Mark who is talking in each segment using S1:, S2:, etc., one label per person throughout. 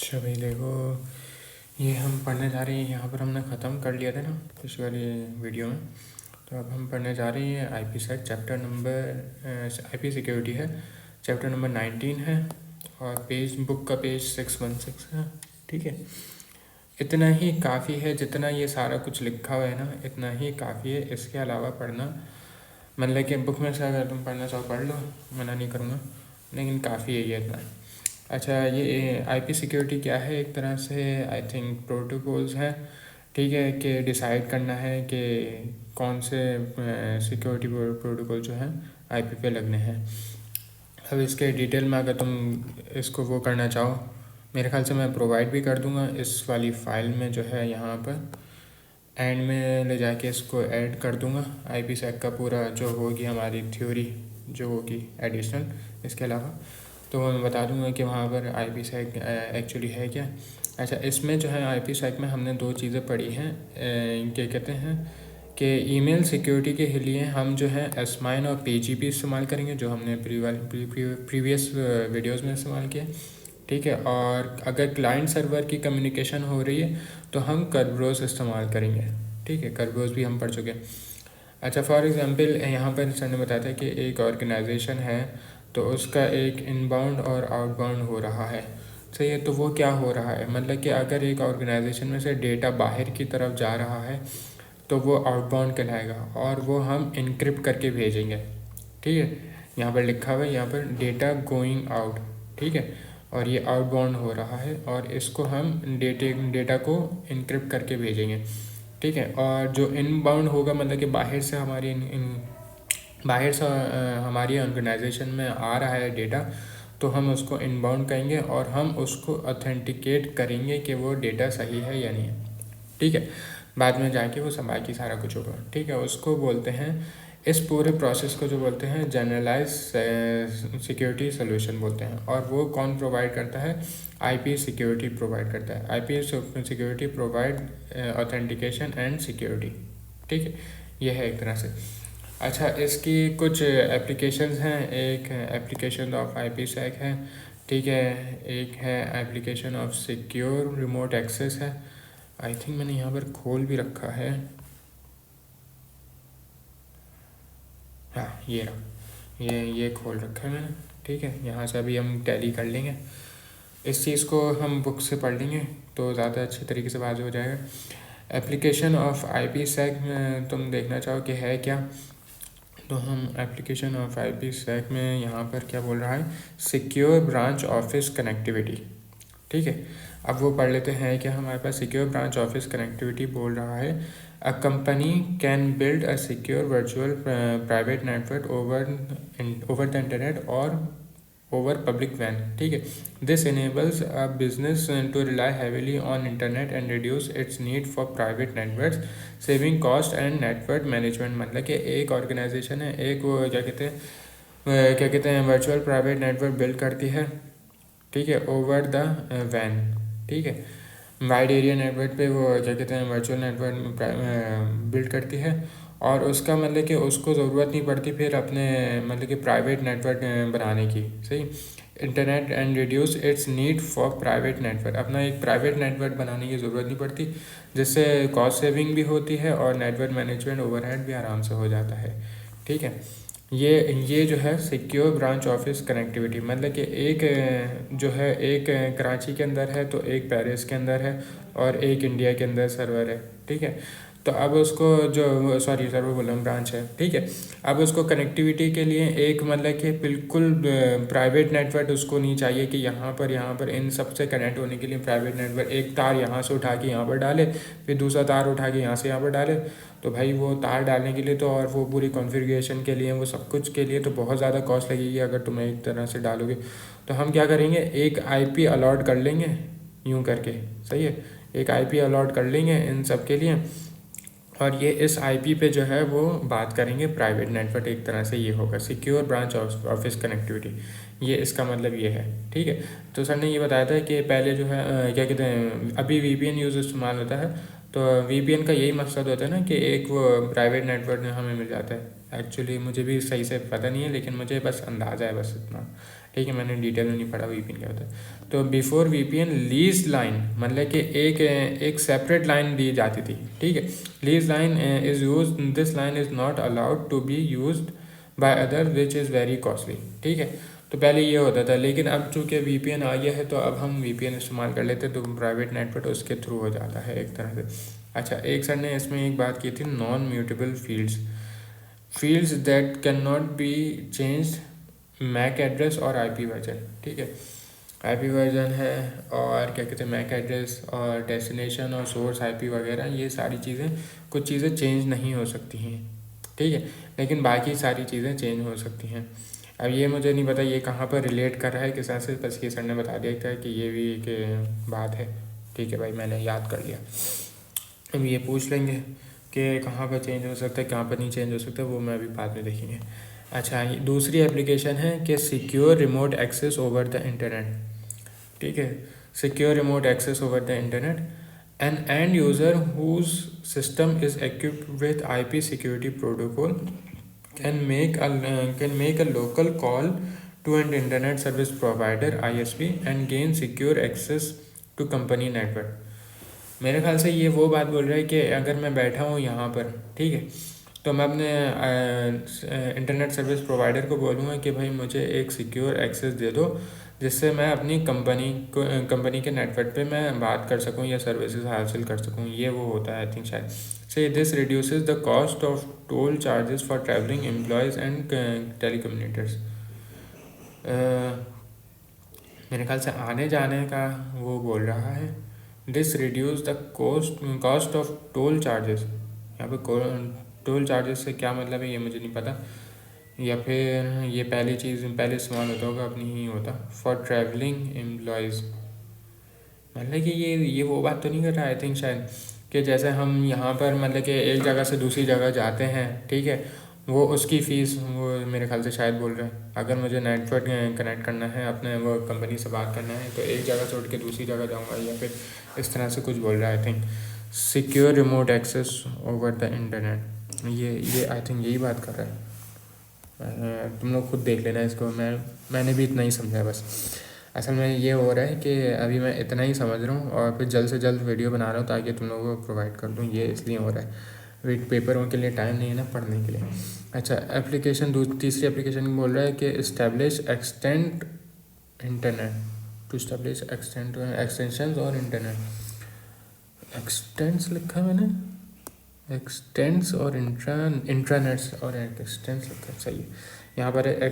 S1: अच्छा भाई देखो, ये हम पढ़ने जा रहे हैं। यहाँ पर हमने ख़त्म कर लिया था ना पिछले वाली वीडियो में। तो अब हम पढ़ने जा रहे हैं IP set chapter number IP security है, चैप्टर नंबर 19 है और पेज बुक का पेज 616 है। ठीक है, इतना ही काफ़ी है। जितना ये सारा कुछ लिखा हुआ है ना, इतना ही काफ़ी है। इसके अलावा पढ़ना मतलब कि बुक में से अगर तुम पढ़ना चाहो पढ़ लो, मना नहीं करूँगा, लेकिन काफ़ी है ये इतना। अच्छा, ये आईपी सिक्योरिटी क्या है? एक तरह से आई थिंक प्रोटोकॉल्स हैं, ठीक है, कि डिसाइड करना है कि कौन से सिक्योरिटी प्रोटोकॉल जो हैं आईपी पे लगने हैं। अब इसके डिटेल में अगर तुम इसको वो करना चाहो, मेरे ख्याल से मैं प्रोवाइड भी कर दूंगा इस वाली फ़ाइल में, जो है यहाँ पर एंड में ले जाके इसको ऐड कर दूंगा। आईपी सेक का पूरा जो होगी हमारी थ्योरी जो होगी एडिशनल, इसके अलावा तो मैं बता दूंगा कि वहाँ पर आईपी सेक एक्चुअली है क्या। अच्छा, इसमें जो है आईपी सेक में हमने दो चीज़ें पढ़ी हैं। क्या कहते हैं कि ईमेल सिक्योरिटी के लिए हम जो है एसमाइन और पीजीपी इस्तेमाल करेंगे, जो हमने प्रीवियस वीडियोस में इस्तेमाल किया। ठीक है, और अगर क्लाइंट सर्वर की कम्युनिकेशन हो रही है तो हम कर्बरोस इस्तेमाल करेंगे। ठीक है, कर्बरोस भी हम पढ़ चुके हैं। अच्छा, फॉर एग्जांपल यहाँ पर सर ने बताया था कि एक ऑर्गेनाइजेशन है तो उसका एक इनबाउंड और आउटबाउंड हो रहा है। सही है, तो वो क्या हो रहा है, मतलब कि अगर एक ऑर्गेनाइजेशन में से डेटा बाहर की तरफ जा रहा है तो वो आउटबाउंड कहलाएगा और वो हम इनक्रिप्ट करके भेजेंगे। ठीक है, यहाँ पर लिखा हुआ है, यहाँ पर डेटा गोइंग आउट। ठीक है, और ये आउटबाउंड हो रहा है और इसको हम डेटा को इनक्रिप्ट करके भेजेंगे। ठीक है, और जो इनबाउंड होगा मतलब कि बाहर से हमारी बाहर से हमारी ऑर्गेनाइजेशन में आ रहा है डेटा, तो हम उसको इनबाउंड कहेंगे और हम उसको ऑथेंटिकेट करेंगे कि वो डेटा सही है या नहीं है। ठीक है, बाद में जाके वो सब बाकी सारा कुछ होगा। ठीक है, उसको बोलते हैं, इस पूरे प्रोसेस को जो बोलते हैं जनरलाइज सिक्योरिटी सोल्यूशन बोलते हैं। और वो कौन प्रोवाइड करता है? आईपी सिक्योरिटी प्रोवाइड करता है। IP security provide authentication and security. ठीक है, ये है एक तरह से। अच्छा, इसकी कुछ एप्लीकेशंस हैं। एक एप्लीकेशन ऑफ आईपी सेक है, ठीक है, एक है application of secure remote access है। आई थिंक मैंने यहाँ पर खोल भी रखा है, हाँ ये रहा, ये खोल रखा है मैंने। ठीक है, यहाँ से अभी हम टैली कर लेंगे, इस चीज़ को हम बुक से पढ़ लेंगे तो ज़्यादा अच्छे तरीके से वाज़ हो जाएगा। एप्लीकेशन ऑफ आईपी सेक तुम देखना चाहो कि है क्या, तो हम एप्लीकेशन ऑफ आईपी सेक में यहाँ पर क्या बोल रहा है, सिक्योर ब्रांच ऑफिस कनेक्टिविटी। ठीक है, अब वो पढ़ लेते हैं कि हमारे पास सिक्योर ब्रांच ऑफिस कनेक्टिविटी बोल रहा है। A company can build a secure virtual private network over the internet और ओवर पब्लिक वैन। ठीक है, this enables a business to rely heavily on internet and reduce its need for private networks, saving cost and network management। मतलब कि एक organisation है, एक वो क्या कहते हैं वर्चुअल प्राइवेट नेटवर्क बिल्ड करती है। ठीक है, ओवर द वैन। ठीक है, वाइड एरिया नेटवर्क पे वो क्या कहते हैं वर्चुअल नेटवर्क बिल्ड करती है और उसका मतलब कि उसको ज़रूरत नहीं पड़ती फिर अपने मतलब कि प्राइवेट नेटवर्क बनाने की। सही, internet and reduce it's need for private network, अपना एक प्राइवेट नेटवर्क बनाने की ज़रूरत नहीं पड़ती, जिससे कॉस्ट सेविंग भी होती है और नेटवर्क मैनेजमेंट ओवरहेड भी आराम से हो जाता है। ठीक है, ये जो है सिक्योर ब्रांच ऑफिस कनेक्टिविटी, मतलब कि एक जो है एक कराची के अंदर है तो एक पेरिस के अंदर है और एक इंडिया के अंदर सर्वर है। ठीक है, तो अब उसको जो सॉरी सर्वर बोल रहा हूँ, ब्रांच है। ठीक है, अब उसको कनेक्टिविटी के लिए एक मतलब कि बिल्कुल प्राइवेट नेटवर्क उसको नहीं चाहिए कि यहाँ पर इन सब से कनेक्ट होने के लिए प्राइवेट नेटवर्क, एक तार यहाँ से उठा के यहाँ पर डाले फिर दूसरा तार उठा के यहाँ से यहाँ पर डाले, तो भाई वो तार डालने के लिए तो और वो पूरी कॉन्फ़िगरेशन के लिए वो सब कुछ के लिए तो बहुत ज़्यादा कॉस्ट लगेगी अगर तुम एक तरह से डालोगे। तो हम क्या करेंगे, एक आईपी अलॉट कर लेंगे यूँ करके। सही है, एक आईपी अलॉट कर लेंगे इन सब के लिए और ये इस आईपी पे जो है वो बात करेंगे प्राइवेट नेटवर्क। एक तरह से ये होगा सिक्योर ब्रांच ऑफिस कनेक्टिविटी, ये इसका मतलब ये है। ठीक है, तो सर ने ये बताया था कि पहले जो है क्या कहते हैं अभी वीपीएन यूज़ इस्तेमाल होता है, तो वीपीएन का यही मकसद होता है ना कि एक वो प्राइवेट नेटवर्क हमें मिल जाता है। एक्चुअली मुझे भी सही से पता नहीं है लेकिन मुझे बस अंदाज़ा है, बस इतना। ठीक है, मैंने डिटेल में नहीं पढ़ा VPN क्या होता है। तो बिफोर VPN लीज लाइन, मतलब कि एक सेपरेट लाइन दी जाती थी, ठीक है। Lease line is use, this line is not allowed to be use by other which is very costly, ठीक है। तो पहले ये होता था, लेकिन अब चूँकि VPN आ गया है तो अब हम VPN इस्तेमाल कर लेते हैं, तो प्राइवेट नेटवर्क उसके थ्रू हो जाता है एक तरह से। अच्छा, एक सर ने इसमें एक बात की थी, non mutable fields that can not be change, MAC address और IP वर्जन, ठीक है। IP वर्जन है और क्या कहते हैं मैक एड्रेस और डेस्टिनेशन और सोर्स IP वगैरह, ये सारी चीज़ें, कुछ चीज़ें चेंज नहीं हो सकती हैं, ठीक है, लेकिन बाकी सारी चीज़ें चेंज हो सकती हैं। अब ये मुझे नहीं पता ये कहाँ पर रिलेट कर रहा है किस तरह से, बस ये सर ने बता दिया था कि ये भी एक बात है, ठीक है भाई, मैंने याद कर लिया। अब ये पूछ लेंगे कि कहाँ पर चेंज हो सकता है, कहाँ पर नहीं चेंज हो सकता, वो मैं अभी बाद में देखेंगे। अच्छा, ये दूसरी एप्लीकेशन है कि secure remote access over the internet, ठीक है। Secure remote access over the internet, an end user whose system is equipped with IP security protocol can make a local call to an internet service provider ISP and gain secure access to company network। मेरे ख्याल से ये वो बात बोल रहा है कि अगर मैं बैठा हूँ यहाँ पर, ठीक है, तो मैं अपने इंटरनेट सर्विस प्रोवाइडर को बोलूँगा कि भाई मुझे एक सिक्योर एक्सेस दे दो, जिससे मैं अपनी कंपनी के नेटवर्क पे मैं बात कर सकूँ या सर्विसेज हासिल कर सकूँ, ये वो होता है आई थिंक शायद से। This reduces the cost of toll charges for travelling employees and telecommuters. मेरे ख्याल से आने जाने का वो बोल रहा है। This reduce the cost of toll charges, यहाँ पे टोल चार्जेस से क्या मतलब है ये मुझे नहीं पता, या फिर ये पहले इस्तेमाल होता होगा, अपनी ही होता। फॉर ट्रैवलिंग एम्प्लॉयज़, मतलब कि ये वो बात तो नहीं कर रहा आई थिंक शायद कि जैसे हम यहाँ पर मतलब कि एक जगह से दूसरी जगह जाते हैं, ठीक है, वो उसकी फ़ीस वो मेरे ख्याल से शायद बोल रहे हैं, अगर मुझे नेटवर्क कनेक्ट करना है, अपने वो कंपनी से बात करना है, तो एक जगह से उठ के दूसरी जगह जाऊँगा, या फिर इस तरह से कुछ बोल रहा है I think. Secure remote access over the internet, ये आई थिंक यही बात कर रहा है। तुम लोग खुद देख लेना इसको, मैंने भी इतना ही समझा बस। असल में ये हो रहा है कि अभी मैं इतना ही समझ रहा हूँ और फिर जल्द से जल्द वीडियो बना रहा हूँ ताकि तुम लोगों को प्रोवाइड कर दूँ, ये इसलिए हो रहा है, वेट पेपरों के लिए टाइम नहीं है ना पढ़ने के लिए। अच्छा, तीसरी एप्लीकेशन बोल रहा है कि establish extend internet, to establish extension और इंटरनेट, एक्सटेंड्स लिखा है मैंने, एक्सटेंड्स और इंट्रानेट्स और एक्सटेंड्स लिखा है, सही है। यहाँ पर है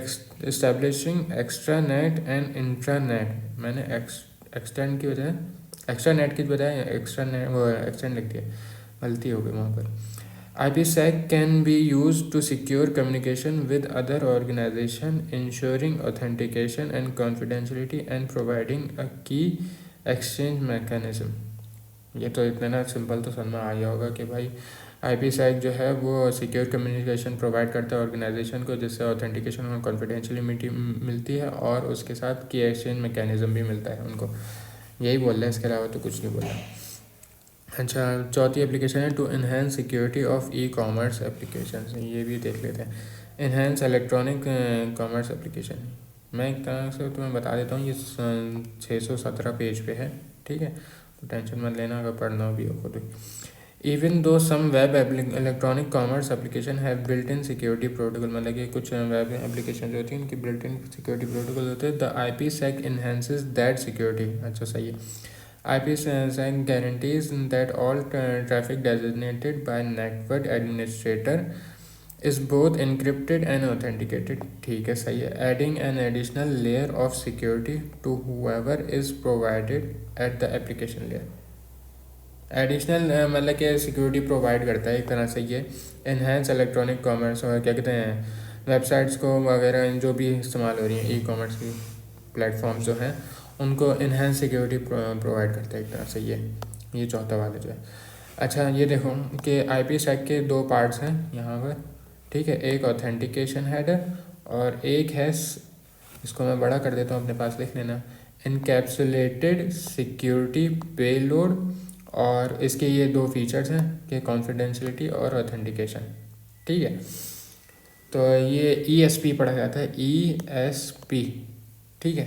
S1: establishing extra net and intranet, मैंने एक्सटेंड की बजाय एक्स्ट्रा नेट की बजाय एक्स्ट्रा नेट वो एक्सटेंड लिख दिया, गलती हो गई वहाँ पर। IPsec can be used to secure communication with other organization, ensuring authentication and confidentiality and providing a key exchange mechanism। ये तो इतना ना सिंपल तो समझ में आ गया होगा कि भाई IPsec जो है वो सिक्योर कम्युनिकेशन प्रोवाइड करता है ऑर्गेनाइजेशन को, जिससे ऑथेंटिकेशन और कॉन्फिडेंशियलिटी मिलती है और उसके साथ की एक्सचेंज मैकेनिज्म भी मिलता है उनको, यही बोल रहे हैं, इसके अलावा तो कुछ नहीं बोला। अच्छा, चौथी एप्लीकेशन है to enhance security of e-commerce application, ये भी देख लेते हैं। इन्हेंस इलेक्ट्रॉनिक कॉमर्स एप्लीकेशन, मैं एक तरह से तुम्हें बता देता हूँ, ये 617 पेज पे है, ठीक है, तो टेंशन मत लेना अगर पढ़ना भी हो खुद। Even though some web electronic commerce application have built in security protocol, मतलब कि कुछ वेब एप्लीकेशन जो होती हैं उनकी बिल्ट इन सिक्योरिटी प्रोटोकॉल होते हैं। The IPsec enhances that security, अच्छा सही है। IPsec guarantees that all traffic designated by network administrator is both encrypted and authenticated, ठीक है सही है। Adding an additional layer of security to whoever is provided at the application layer, additional मतलब कि security provide करता है एक तरह से ये। इन्हेंस इलेक्ट्रॉनिक कॉमर्स और क्या कहते हैं वेबसाइट्स को वगैरह जो भी इस्तेमाल हो रही हैं ई-कॉमर्स की प्लेटफॉर्म्स जो हैं उनको इन्हेंस सिक्योरिटी प्रोवाइड करता है एक तरह से ये चौथा वाला जो है। अच्छा, ये देखो कि IPsec के दो पार्ट्स हैं यहाँ पर, ठीक है, एक ऑथेंटिकेशन हेडर और एक है, इसको मैं बड़ा कर देता हूँ अपने पास लिख लेना, इनकैप्सुलेटेड सिक्योरिटी पेलोड, और इसके ये दो फीचर्स हैं कि कॉन्फिडेंशियलिटी और ऑथेंटिकेशन, ठीक है। तो ये ESP पढ़ा जाता है, ESP, ठीक है।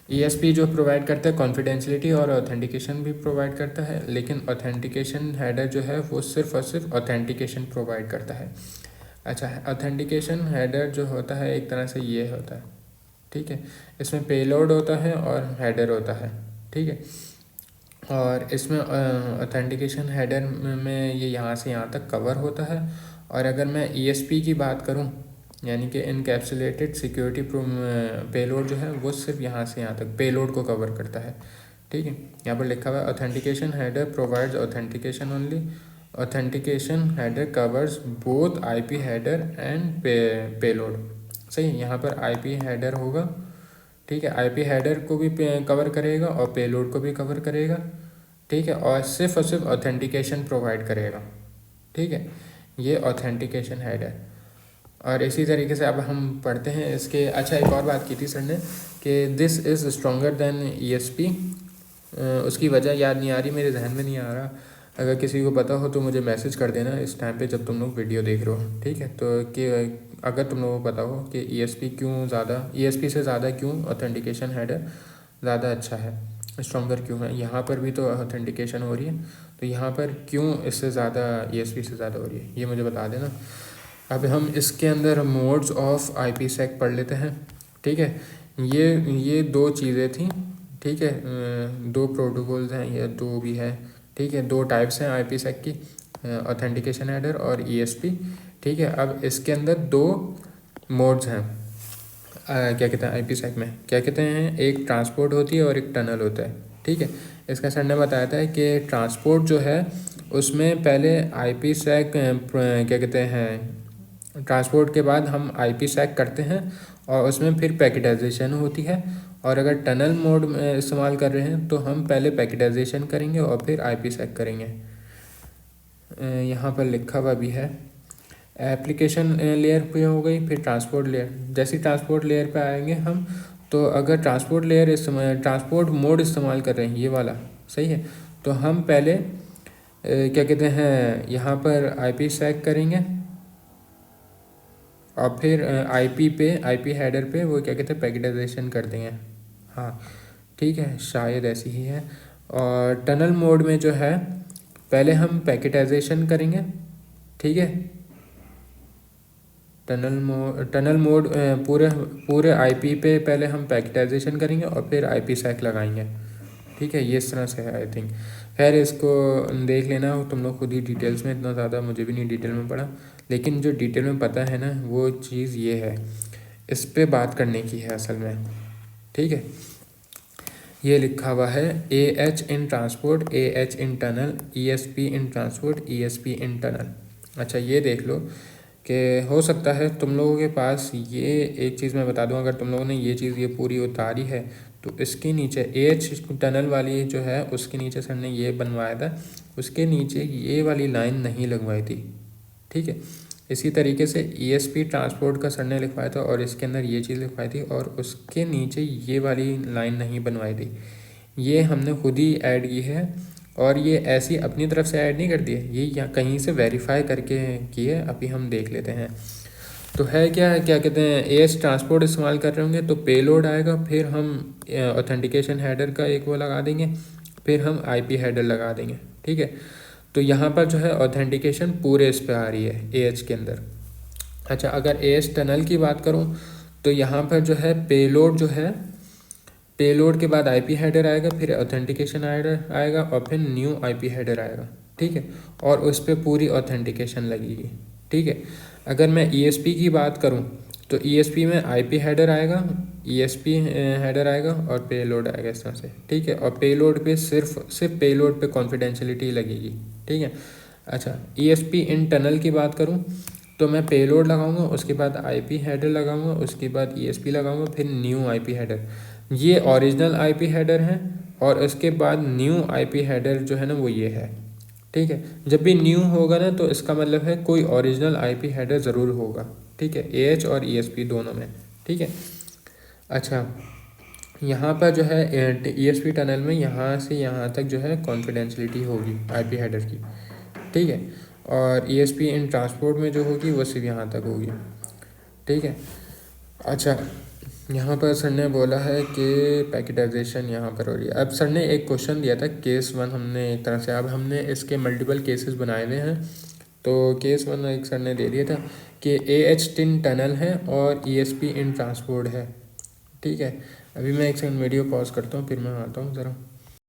S1: ESP जो प्रोवाइड करता है कॉन्फिडेंशियलिटी और ऑथेंटिकेशन भी प्रोवाइड करता है, लेकिन ऑथेंटिकेशन हेडर जो है वो सिर्फ और सिर्फ ऑथेंटिकेशन प्रोवाइड करता है। अच्छा, ऑथेंटिकेशन हेडर जो होता है एक तरह से ये होता है, ठीक है। इसमें पेलोड होता है और हेडर होता है, ठीक है। और इसमें ऑथेंटिकेशन हेडर में ये यहाँ से यहाँ तक कवर होता है। और अगर मैं ESP की बात करूँ, यानी कि इनकैप्सुलेटेड सिक्योरिटी पेलोड जो है वो सिर्फ यहाँ से यहाँ तक पेलोड को कवर करता है, ठीक है। यहाँ पर लिखा हुआ है authentication header provides authentication only, authentication header covers both IP header and payload. सही है, यहाँ पर IP हेडर होगा, ठीक है। IP हेडर को भी कवर करेगा और पेलोड को भी कवर करेगा, ठीक है। और सिर्फ ऑथेंटिकेशन प्रोवाइड करेगा, ठीक है। ये ऑथेंटिकेशन हेडर। और इसी तरीके से अब हम पढ़ते हैं इसके। अच्छा, एक और बात की थी सर ने कि this is stronger than ESP। उसकी वजह याद नहीं आ रही, मेरे जहन में नहीं आ रहा। अगर किसी को पता हो तो मुझे मैसेज कर देना इस टाइम पे जब तुम लोग वीडियो देख रहे हो, ठीक है। तो कि अगर तुम लोगों को पता हो कि ESP से ज़्यादा क्यों ऑथेंटिकेशन हेडर ज़्यादा अच्छा है, स्ट्रॉन्गर क्यों है। यहाँ पर भी तो ऑथेंटिकेशन हो रही है, तो यहाँ पर क्यों इससे ज़्यादा ESP से ज़्यादा हो रही है, ये मुझे बता देना। अब हम इसके अंदर मोड्स ऑफ IPsec पढ़ लेते हैं, ठीक है। ये दो चीज़ें थी, ठीक है। दो प्रोटोकॉल्स हैं, या दो भी है, ठीक है। दो टाइप्स हैं IPsec की, ऑथेंटिकेशन हेडर और ESP, ठीक है। अब इसके अंदर दो मोड्स हैं, क्या कहते हैं IPsec में, क्या कहते हैं, एक ट्रांसपोर्ट होती है और एक टनल होता है, ठीक है। इसका सर ने बताया था कि ट्रांसपोर्ट जो है उसमें पहले IPsec क्या कहते हैं, ट्रांसपोर्ट के बाद हम IPsec करते हैं और उसमें फिर पैकेटाइजेशन होती है। और अगर टनल मोड में इस्तेमाल कर रहे हैं तो हम पहले पैकेटाइजेशन करेंगे और फिर IPsec करेंगे। यहाँ पर लिखा हुआ भी है, एप्लीकेशन लेयर पे हो गई, फिर ट्रांसपोर्ट लेयर। जैसे ट्रांसपोर्ट लेयर पे आएंगे हम, तो अगर ट्रांसपोर्ट मोड इस्तेमाल कर रहे हैं, ये वाला सही है, तो हम पहले क्या कहते हैं, यहाँ पर IPsec करेंगे और फिर IP हेडर पे वो क्या कहते हैं पैकेटाइजेशन कर देंगे। हाँ, ठीक है, शायद ऐसी ही है। और टनल मोड में जो है पहले हम पैकेटाइजेशन करेंगे, ठीक है। टनल मोड पूरे IP पे पहले हम पैकेटाइजेशन करेंगे और फिर IPsec लगाएंगे, ठीक है। ये इस तरह से है आई थिंक। खैर, इसको देख लेना तुम लोग खुद ही डिटेल्स में, इतना ज़्यादा मुझे भी नहीं डिटेल में पढ़ा, लेकिन जो डिटेल में पता है ना वो चीज़ ये है, इस पे बात करने की है असल में, ठीक है। ये लिखा हुआ है AH इन ट्रांसपोर्ट, AH इन टनल, ESP इन ट्रांसपोर्ट, ESP इन टनल। अच्छा, ये देख लो कि हो सकता है तुम लोगों के पास ये एक चीज़ मैं बता दूं, अगर तुम लोगों ने ये चीज़ ये पूरी उतारी है तो इसके नीचे AH टनल वाली जो है उसके नीचे सर ने ये बनवाया था, उसके नीचे ये वाली लाइन नहीं लगवाई थी, ठीक है। इसी तरीके से ESP ट्रांसपोर्ट का सर ने लिखवाया था और इसके अंदर ये चीज़ लिखवाई थी और उसके नीचे ये वाली लाइन नहीं बनवाई थी। ये हमने खुद ही ऐड की है और ये ऐसी अपनी तरफ से ऐड नहीं कर दी है, ये यहाँ कहीं से वेरीफाई करके की है। अभी हम देख लेते हैं तो है क्या कहते हैं, AH ट्रांसपोर्ट इस्तेमाल कर रहे होंगे तो पेलोड आएगा, फिर हम ऑथेंटिकेशन हेडर का एक वो लगा देंगे, फिर हम IP हेडर लगा देंगे, ठीक है। तो यहाँ पर जो है ऑथेंटिकेशन पूरे इस पर आ रही है AH के अंदर। अच्छा, अगर AH टनल की बात करूँ तो यहाँ पर जो है पेलोड जो है, पेलोड के बाद IP हेडर आएगा, फिर ऑथेंटिकेशन हेडर आएगा और फिर न्यू IP हेडर आएगा, ठीक है। और उस पर पूरी ऑथेंटिकेशन लगेगी, ठीक है। अगर मैं ESP की बात करूं तो ESP में IP हेडर आएगा, ESP हेडर आएगा और पेलोड आएगा इस तरह से, ठीक है। और पेलोड पे सिर्फ पेलोड पे कॉन्फिडेंशियलिटी लगेगी, ठीक है। अच्छा, ESP इन टनल की बात करूं तो मैं पेलोड लगाऊंगा, उसके बाद IP हेडर लगाऊंगा, उसके बाद ESP लगाऊंगा, फिर न्यू IP हेडर। ये ओरिजिनल IP हेडर है और उसके बाद न्यू IP हेडर जो है ना वो ये है, ठीक है। जब भी न्यू होगा ना तो इसका मतलब है कोई ओरिजिनल IP हेडर ज़रूर होगा, ठीक है, AH और ESP दोनों में, ठीक है। अच्छा, यहाँ पर जो है ESP टनल में यहाँ से यहाँ तक जो है कॉन्फिडेंशियलिटी होगी IP हेडर की, ठीक है। और ESP इन ट्रांसपोर्ट में जो होगी वो सिर्फ यहाँ तक होगी, ठीक है। अच्छा, यहाँ पर सर ने बोला है कि पैकेटाइजेशन यहाँ पर हो रही है। अब सर ने एक क्वेश्चन दिया था केस 1, हमने एक तरह से, अब हमने इसके मल्टीपल केसेस बनाए हुए हैं। तो केस 1 एक सर ने दे दिया था कि AH टिन टनल है और ESP इन ट्रांसपोर्ट है। ठीक है, अभी मैं एक सेकंड वीडियो पॉज करता हूँ, फिर मैं आता हूँ ज़रा।